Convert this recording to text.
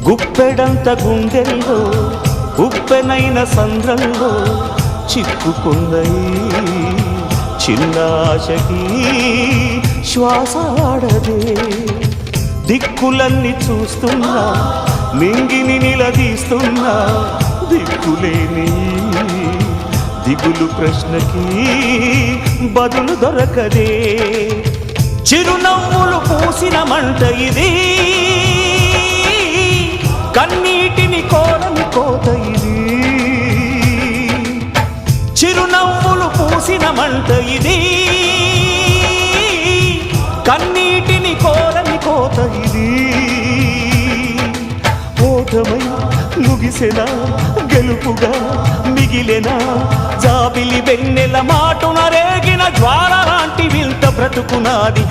గుప్పెడంత గుండెల్లో ఉప్పెనైన సంద్రంలో చిక్కుకుందయి చిన్నాశకి శ్వాసాడదే దిక్కులన్నీ చూస్తున్నా మింగిని నిలదీస్తున్నా దిక్కులేని దిగులు ప్రశ్నకి బదులు దొరకదే చిరునవ్వులు పూసిన మంట ఇది కన్నీటిని కోరని కోత ఇది చిరునవ్వులు పూసిన మంట ఇది కన్నీటిని కోరని కోత ఇది ఓటమై ముగిసెనా గెలుపుగా మిగిలెనా జాబిలి వెన్నెల మాటున రేగిన జ్వాల లాంటి వింత బ్రతుకునాది